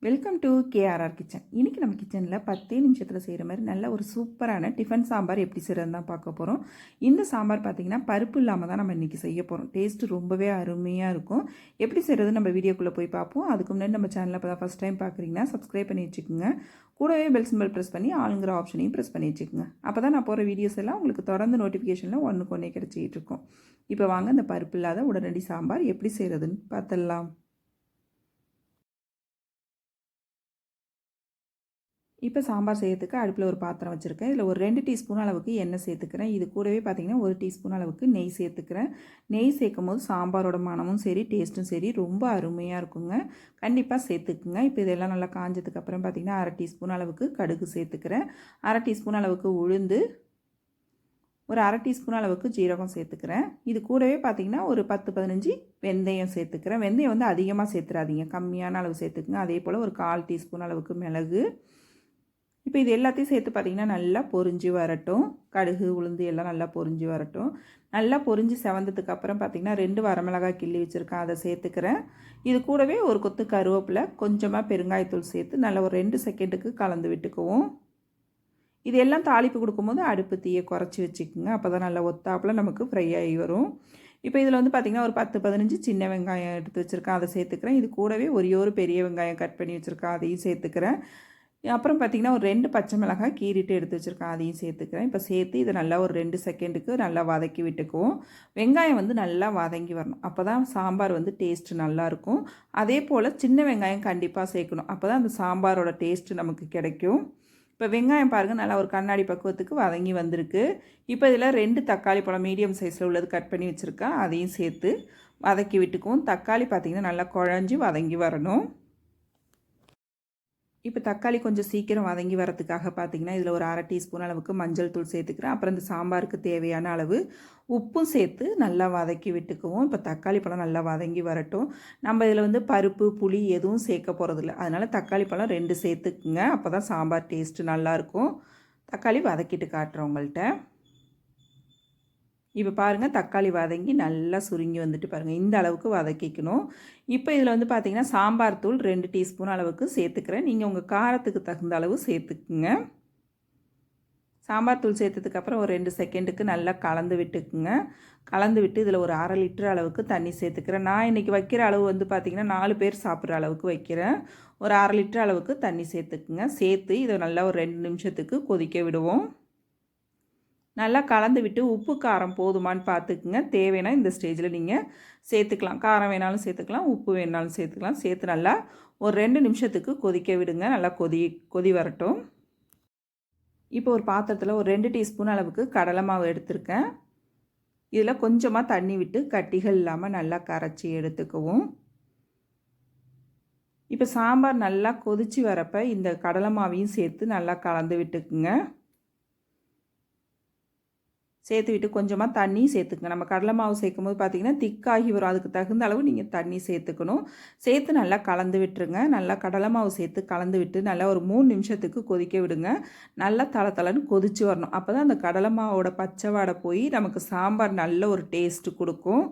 Welcome to KRR kitchen. இன்றைக்கி நம்ம கிச்சனில் 10 நிமிஷத்தில் செய்கிற மாதிரி நல்ல ஒரு சூப்பரான டிஃபன் சாம்பார் எப்படி செய்கிறதுன்னு தான் பார்க்க போகிறோம். இந்த சாம்பார் பார்த்திங்கன்னா பருப்பு இல்லாமல் தான் நம்ம இன்றைக்கி செய்ய போகிறோம். டேஸ்ட்டு ரொம்பவே அருமையாக இருக்கும். எப்படி செய்கிறது நம்ம வீடியோக்குள்ளே போய் பார்ப்போம். அதுக்கு முன்னாடி நம்ம சேனலில் இப்போ தான் ஃபஸ்ட் டைம் பார்க்குறீங்கன்னா சப்ஸ்கிரைப் பண்ணி வச்சுக்கோங்க. கூடவே பெல் சிம்பல் ப்ரெஸ் பண்ணி ஆளுங்கிற ஆப்ஷனையும் ப்ரெஸ் பண்ணி வச்சுக்கோங்க. அப்போ தான் நான் போகிற வீடியோஸ் எல்லாம் உங்களுக்கு தொடர்ந்து நோட்டிஃபிகேஷனில் ஒன்றுக்கு ஒன்றே கிடச்சிக்கிட்டு இருக்கும். இப்போ வாங்க இந்த பருப்பு இல்லாத உடனடி சாம்பார் எப்படி செய்கிறதுன்னு பார்த்துடலாம். இப்போ சாம்பார் செய்யறதுக்கு அடுப்பில் ஒரு பாத்திரம் வச்சுருக்கேன். இதில் ஒரு 2 டீஸ்பூன் அளவுக்கு எண்ணெய் சேர்த்துக்கிறேன். இது கூடவே பார்த்திங்கன்னா 1 டீஸ்பூன் அளவுக்கு நெய் சேர்த்துக்கிறேன். நெய் சேர்க்கும் போது சாம்பாரோட மனமும் சரி டேஸ்ட்டும் சரி ரொம்ப அருமையாக இருக்குங்க. கண்டிப்பாக சேர்த்துக்குங்க. இப்போ இதெல்லாம் நல்லா காஞ்சதுக்கப்புறம் பார்த்திங்கன்னா 1/2 டீஸ்பூன் அளவுக்கு கடுகு சேர்த்துக்கிறேன். 1/2 டீஸ்பூன் அளவுக்கு உளுந்து, ஒரு 1/2 டீஸ்பூன் அளவுக்கு ஜீரகம் சேர்த்துக்கிறேன். இது கூடவே பார்த்திங்கன்னா ஒரு 10-15 வெந்தயம் சேர்த்துக்கிறேன். வெந்தயம் வந்து அதிகமாக சேர்த்துறாதீங்க, கம்மியான அளவு சேர்த்துக்குங்க. அதே போல் ஒரு 1/4 டீஸ்பூன் அளவுக்கு மிளகு. இப்போ இது எல்லாத்தையும் சேர்த்து பார்த்திங்கன்னா நல்லா பொரிஞ்சு வரட்டும். கடுகு உளுந்து எல்லாம் நல்லா பொரிஞ்சு வரட்டும். நல்லா பொரிஞ்சு செவந்ததுக்கப்புறம் பார்த்திங்கன்னா 2 வரமிளகாய் கிள்ளி வச்சுருக்கேன், அதை சேர்த்துக்கிறேன். இது கூடவே ஒரு கொத்து கருவேப்பிலை, கொஞ்சமாக பெருங்காயத்தூள் சேர்த்து நல்லா ஒரு 2 செகண்டுக்கு கலந்து விட்டுக்குவோம். இது எல்லாம் தாளிப்பு கொடுக்கும்போது அடுப்பு தீயை குறைச்சி வச்சுக்கோங்க. அப்போ தான் நல்லா ஒத்தாப்பில் நமக்கு ஃப்ரை ஆகி வரும். இப்போ இதில் வந்து பார்த்திங்கன்னா ஒரு 10-15 சின்ன வெங்காயம் எடுத்து வச்சுருக்கேன், அதை சேர்த்துக்கிறேன். இது கூடவே ஒரு பெரிய வெங்காயம் கட் பண்ணி வச்சுருக்கேன், அதையும் சேர்த்துக்கிறேன். அப்புறம் பார்த்திங்கன்னா ஒரு 2 பச்சை மிளகாய் கீறிட்டு எடுத்து வச்சுருக்கேன், அதையும் சேர்த்துக்கிறேன். இப்போ சேர்த்து இதை நல்லா ஒரு 2 செகண்டுக்கு நல்லா வதக்கி விட்டுக்குவோம். வெங்காயம் வந்து நல்லா வதங்கி வரணும், அப்போ தான் சாம்பார் வந்து டேஸ்ட்டு நல்லாயிருக்கும். அதே போல் சின்ன வெங்காயம் கண்டிப்பாக சேர்க்கணும், அப்போ தான் அந்த சாம்பாரோட டேஸ்ட்டு நமக்கு கிடைக்கும். இப்போ வெங்காயம் பாருங்கள் நல்லா ஒரு கண்ணாடி பக்குவத்துக்கு வதங்கி வந்திருக்கு. இப்போ இதில் 2 தக்காளி பழம் மீடியம் சைஸில் உள்ளது கட் பண்ணி வச்சுருக்கேன், அதையும் சேர்த்து வதக்கி விட்டுக்குவோம். தக்காளி பார்த்திங்கன்னா நல்லா குழஞ்சி வதங்கி வரணும். இப்போ தக்காளி கொஞ்சம் சீக்கிரம் வதங்கி வரதுக்காக பார்த்திங்கன்னா இதில் ஒரு 1/2 டீஸ்பூன் அளவுக்கு மஞ்சள் தூள் சேர்த்துக்கிறேன். அப்புறம் இந்த சாம்பாருக்கு தேவையான அளவு உப்பும் சேர்த்து நல்லா வதக்கி விட்டுக்குவோம். இப்போ தக்காளி பழம் நல்லா வதங்கி வரட்டும். நம்ம இதில் வந்து பருப்பு புளி எதுவும் சேர்க்க போகிறதில்ல, அதனால் தக்காளி பழம் 2 சேர்த்துக்குங்க. அப்போ தான் சாம்பார் டேஸ்ட்டு நல்லாயிருக்கும். தக்காளி வதக்கிட்டு காட்டுறேன் உங்கள்கிட்ட. இப்போ பாருங்கள் தக்காளி வதங்கி நல்லா சுருங்கி வந்துட்டு பாருங்கள், இந்த அளவுக்கு வதக்கிக்கணும். இப்போ இதில் வந்து பார்த்திங்கன்னா சாம்பார் தூள் 2 டீஸ்பூன் அளவுக்கு சேர்த்துக்கிறேன். நீங்கள் உங்கள் காரத்துக்கு தகுந்த அளவு சேர்த்துக்குங்க. சாம்பார் தூள் சேர்த்ததுக்கப்புறம் ஒரு 2 செகண்டுக்கு நல்லா கலந்து விட்டுக்குங்க. கலந்து விட்டு இதில் ஒரு 1/2 லிட்டர் அளவுக்கு தண்ணி சேர்த்துக்கிறேன். நான் இன்றைக்கி வைக்கிற அளவு வந்து பார்த்திங்கன்னா 4 பேர் சாப்பிட்ற அளவுக்கு வைக்கிறேன். ஒரு 1/2 லிட்டர் அளவுக்கு தண்ணி சேர்த்துக்குங்க. சேர்த்து இதை நல்லா ஒரு 2 நிமிஷத்துக்கு கொதிக்க விடுவோம். நல்லா கலந்து விட்டு உப்பு காரம் போதுமான்னு பார்த்துக்குங்க. தேவைன்னா இந்த ஸ்டேஜில் நீங்கள் சேர்த்துக்கலாம், காரம் வேணாலும் சேர்த்துக்கலாம், உப்பு வேணாலும் சேர்த்துக்கலாம். சேர்த்து நல்லா ஒரு 2 நிமிஷத்துக்கு கொதிக்க விடுங்க. நல்லா கொதி வரட்டும். இப்போ ஒரு பாத்திரத்தில் ஒரு 2 டீஸ்பூன் அளவுக்கு கடலை மாவு எடுத்திருக்கேன். இதில் கொஞ்சமாக தண்ணி விட்டு கட்டிகள் இல்லாமல் நல்லா கரைச்சி எடுத்துக்குவோம். இப்போ சாம்பார் நல்லா கொதித்து வரப்போ இந்த கடலை மாவையும் சேர்த்து நல்லா கலந்து விட்டுக்குங்க. சேர்த்து விட்டு கொஞ்சமாக தண்ணி சேர்த்துக்குங்க. நம்ம கடலை மாவு சேர்க்கும் போது பார்த்திங்கன்னா திக்காகி வரும், அதுக்கு தகுந்த அளவு நீங்கள் தண்ணி சேர்த்துக்கணும். சேர்த்து நல்லா கலந்து விட்டுருங்க. நல்லா கடலை மாவு சேர்த்து கலந்து விட்டு நல்லா ஒரு 3 நிமிஷத்துக்கு கொதிக்க விடுங்க. நல்லா தளன்னு கொதித்து வரணும். அப்போ தான் அந்த கடலை மாவோட பச்சை வாடை போய் நமக்கு சாம்பார் நல்ல ஒரு டேஸ்ட்டு கொடுக்கும்.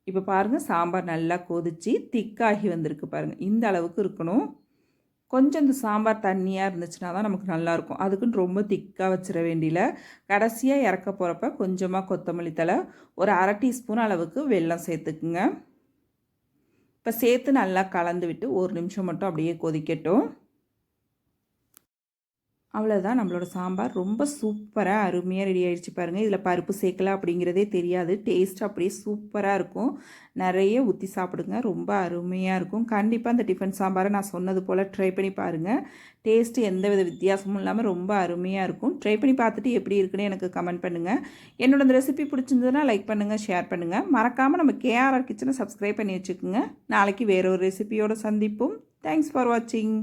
இப்போ பாருங்கள் சாம்பார் நல்லா கொதித்து திக்காகி வந்திருக்கு பாருங்கள், இந்த அளவுக்கு இருக்கணும். கொஞ்சம் இந்த சாம்பார் தண்ணியாக இருந்துச்சுன்னா தான் நமக்கு நல்லாயிருக்கும். அதுக்குன்னு ரொம்ப திக்காக வச்சிட வேண்டியில. கடைசியாக இறக்க போகிறப்ப கொஞ்சமாக கொத்தமல்லி தழை, ஒரு 1/2 டீஸ்பூன் அளவுக்கு வெல்லம் சேர்த்துக்குங்க. இப்போ சேர்த்து நல்லா கலந்து விட்டு 1 நிமிஷம் மட்டும் அப்படியே கொதிக்கட்டும். அவ்வளோதான், நம்மளோட சாம்பார் ரொம்ப சூப்பராக அருமையாக ரெடி ஆகிடுச்சு பாருங்கள். இதில் பருப்பு சேர்க்கல அப்படிங்கிறதே தெரியாது, டேஸ்ட் அப்படியே சூப்பராக இருக்கும். நிறைய ஊற்றி சாப்பிடுங்க, ரொம்ப அருமையாக இருக்கும். கண்டிப்பாக அந்த டிஃபன் சாம்பாரை நான் சொன்னது போல் ட்ரை பண்ணி பாருங்கள். டேஸ்ட்டு எந்த வித வித்தியாசமும் இல்லாமல் ரொம்ப அருமையாக இருக்கும். ட்ரை பண்ணி பார்த்துட்டு எப்படி இருக்குன்னு எனக்கு கமெண்ட் பண்ணுங்கள். என்னோட இந்த ரெசிபி பிடிச்சிருந்ததுன்னா லைக் பண்ணுங்கள், ஷேர் பண்ணுங்கள். மறக்காமல் நம்ம கேஆர்ஆர் கிச்சனை சப்ஸ்கிரைப் பண்ணி வச்சுக்கோங்க. நாளைக்கு வேறு ஒரு ரெசிபியோடு சந்திப்போம். தேங்க்ஸ் ஃபார் வாட்சிங்.